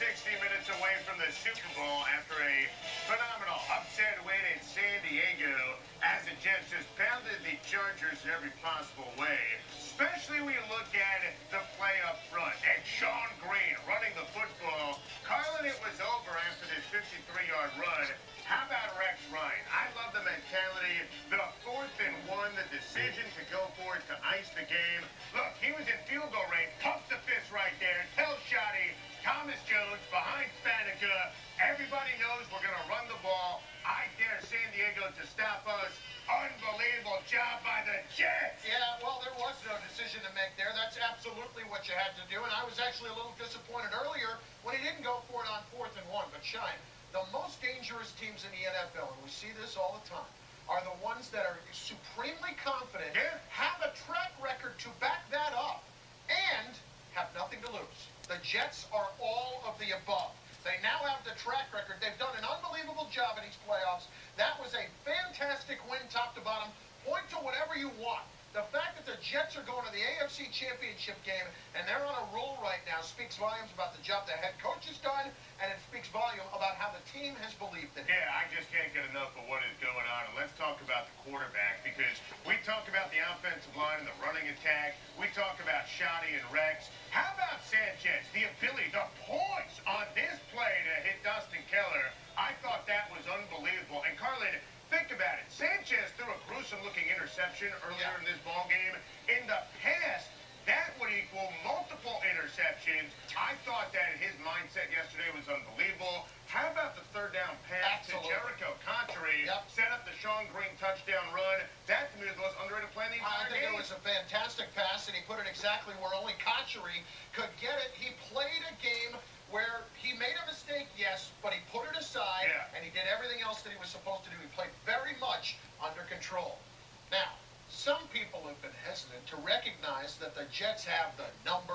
60 minutes away from the Super Bowl after a phenomenal upset win in San Diego as the Jets just pounded the Chargers in every possible way, especially when you look at the play up front. And Sean Green running the football. Carlin, it was over after this 53-yard run. How about Rex Ryan? I love the mentality. The 4th and 1, the decision to go for it to ice the game. Look, he was in field goal range. Pumps the fist right there. Tells Shoddy, Thomas Jones behind Faneca. Everybody knows we're going to run the ball. I dare San Diego to stop us. Unbelievable job by the Jets. Yeah, well, there was no decision to make there. That's absolutely what you had to do. And I was actually a little disappointed earlier when he didn't go for it on 4th and 1. But Shine, the most dangerous teams in the NFL, and we see this all the time, are the ones that are supremely confident, have a track record to back that up, and have nothing to lose. The Jets are all of the above. They now have the track record. They've done an unbelievable job in these playoffs. That was a fantastic win top to bottom. Point to whatever you want. The fact that the Jets are going to the AFC Championship game and they're on a roll right now speaks volumes about the job the head coach has done, and it speaks volume about how the team has believed in it. Yeah, I just can't get enough of what is going on. And let's talk about the quarterback, because we talk about the offensive line and the running attack. We talk about Shoddy and Rex. How about Sanchez? The ability, the poise on this play to hit Dustin Keller. I thought that was unbelievable. And Carlin, think about it. Sanchez threw a gruesome-looking interception earlier in this ballgame. In the past, that would equal multiple interceptions. I thought that his mindset yesterday was unbelievable. How about the 3rd down pass to Jericho Conchery? Set up the Sean Green touchdown run. That, to me, was the most underrated play in the entire game. I think it was a fantastic pass, and he put it exactly where only Conchery could get it. He played a game where he made a mistake, yes, but he put it aside, and he did everything else that he was supposed to do. He played very much under control. Now, some people have been hesitant to recognize that the Jets have the #1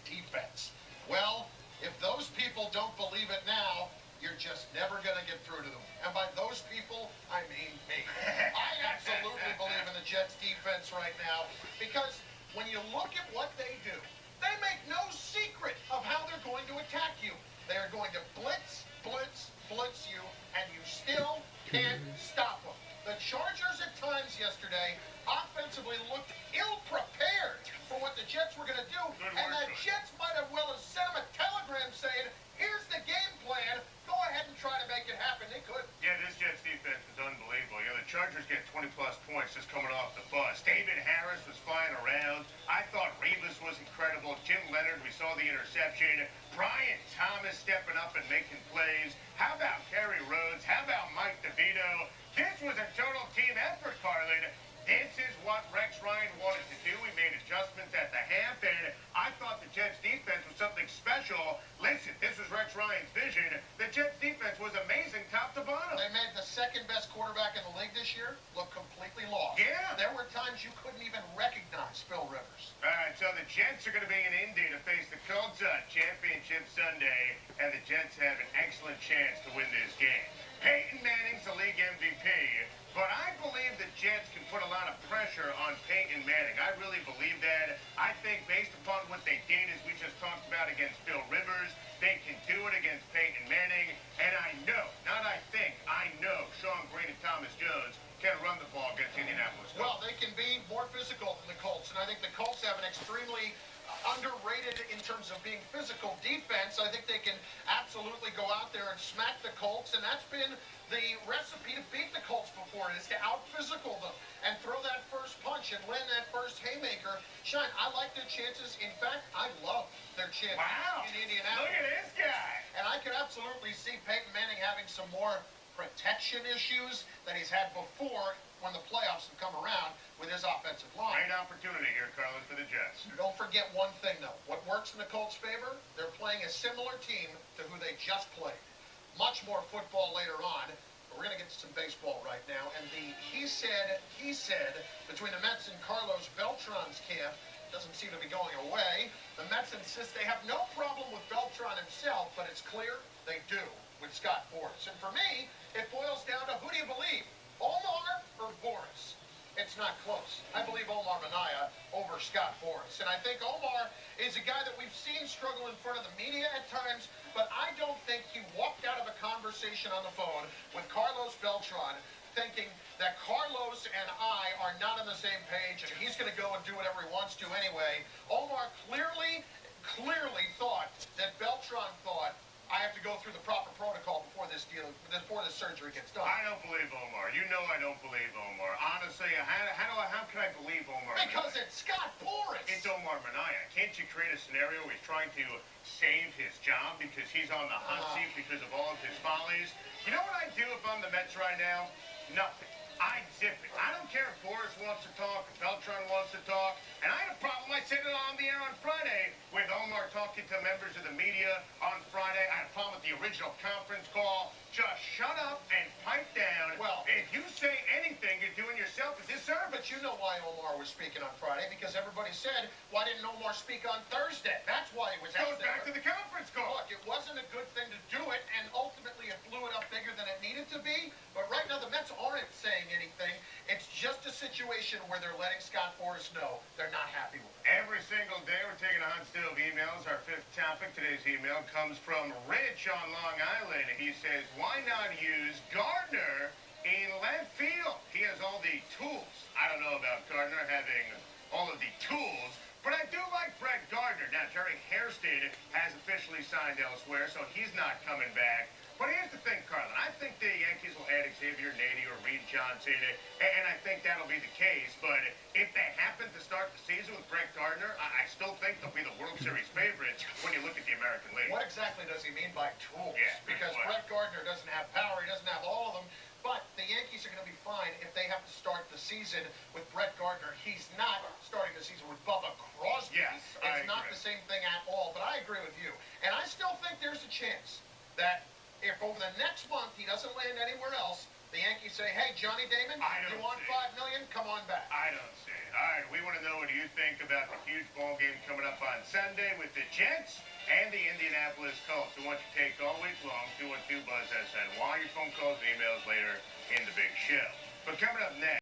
defense. Well, if those people don't believe it now, you're just never going to get through to them. And by those people, I mean me. I absolutely believe in the Jets defense right now, because when you look at what they do, they make no secret of how they're going to attack you. They are going to blitz, blitz, blitz you, and you still can't stop them. The Chargers at times yesterday offensively looked ill-prepared for what the Jets were going to do, and the Jets might have well have sent them a telegram saying, here's the game plan, go ahead and try to make it happen. They could. Yeah, this Jets defense is unbelievable. You know, the Chargers get 20-plus points just coming off the bus. David Harris was flying around. I thought Revis was incredible. Jim Leonard, we saw the interception. Brian Thomas stepping up and making plays. How about Kerry Rhodes? How about Mike DeVito? This was a total team effort, Carlin. This is what Rex Ryan wanted to do. We made adjustments at the half, and I thought the Jets' defense was something special. Listen, this was Rex Ryan's vision. The Jets' defense was amazing top to bottom. They made the 2nd-best quarterback in the league this year look completely lost. Yeah. There were times you couldn't even recognize Phil Rivers. All right, so the Jets are going to be in Indy to face the Colts on Championship Sunday, and the Jets have an excellent chance to win this game. Peyton Manning's the league MVP, but I believe the Jets can put a lot of pressure on Peyton Manning. I really believe that. I think based upon what they did, as we just talked about against Phil Rivers, they can do it against Peyton Manning. And I know, not I think, I know Sean Green and Thomas Jones can run the ball against Indianapolis Colts. Well, they can be more physical than the Colts, and I think the Colts have an extremely underrated in terms of being physical defense. I think they can absolutely go out there and smack the Colts, and that's been the recipe to beat the Colts before, is to out-physical them and throw that first punch and land that first haymaker. Shine, I like their chances. In fact, I love their chances in Indianapolis. Look at this guy. And I could absolutely see Peyton Manning having some more protection issues that he's had before when the playoffs have come around with his offensive line. Great opportunity here, Carlin, for the Jets. Don't forget one thing, though. What works in the Colts' favor, they're playing a similar team to who they just played. Much more football later on, but we're going to get to some baseball right now. And the he said between the Mets and Carlos Beltran's camp doesn't seem to be going away. The Mets insist they have no problem with Beltran himself, but it's clear they do with Scott Boras. And for me, it boils down to, who do you believe, Omar or Boras? It's not close. I believe Omar Minaya over Scott Boras. And I think Omar is He's a guy that we've seen struggle in front of the media at times, but I don't think he walked out of a conversation on the phone with Carlos Beltran thinking that Carlos and I are not on the same page and he's going to go and do whatever he wants to anyway. Omar clearly thought that Beltran thought, I have to go through the proper protocol before this surgery gets done. I don't believe Omar. You know I don't believe Omar. Honestly, how can I believe Omar? Because it's Scott Boras. It's Omar Minaya. Can't you create a scenario where he's trying to save his job because he's on the hot seat because of all of his follies? You know what I do if I'm the Mets right now? Nothing. I zip it. I don't care if Boras wants to talk, if Beltran wants to talk. And I had a problem. I said it on the air on Friday with Omar talking to members of the media on Friday. I had a problem with the original conference call. Just shut up and pipe down. Well, if you say anything, you're doing yourself a disservice. But you know why Omar was speaking on Friday, because everybody said, why didn't Omar speak on Thursday? That's why he was out Goes there. back to the conference call. Look, it wasn't a good thing to do it, and ultimately it blew it up bigger than it needed to be. But right now the Mets aren't saying anything. It's just a situation where they're letting Scott Boras know they're not happy with it. Every single day we're taking a hot stew of emails. Our fifth topic, today's email, comes from Rich on Long Island. He says, why not use Gardner in left field? He has all the tools. I don't know about Gardner having all of the tools, but I do like Brett Gardner. Now, Jerry Hairston has officially signed elsewhere, so he's not coming back. But here's the thing, Carlin. I think the Yankees will add Xavier Nady or Reed Johnson, and I think that'll be the case. But if they happen to start the season with Brett Gardner, I still think they'll be the World Series favorites when you look at the American League. What exactly does he mean by tools? Yeah, because Brett Gardner doesn't have power. He doesn't have all of them. But the Yankees are going to be fine if they have to start the season with Brett Gardner. He's not starting the season with Bubba Crosby. Yes, it's not the same thing at all. But I agree with you. And I still think there's a chance that if over the next month he doesn't land anywhere else, the Yankees say, hey, Johnny Damon, you want $5 million? Come on back. I don't see it. All right, we want to know what you think about the huge ball game coming up on Sunday with the Jets and the Indianapolis Colts. We want you to take all week long, 212-BUZZ-SNY. Your phone calls and emails later in the big show. But coming up next.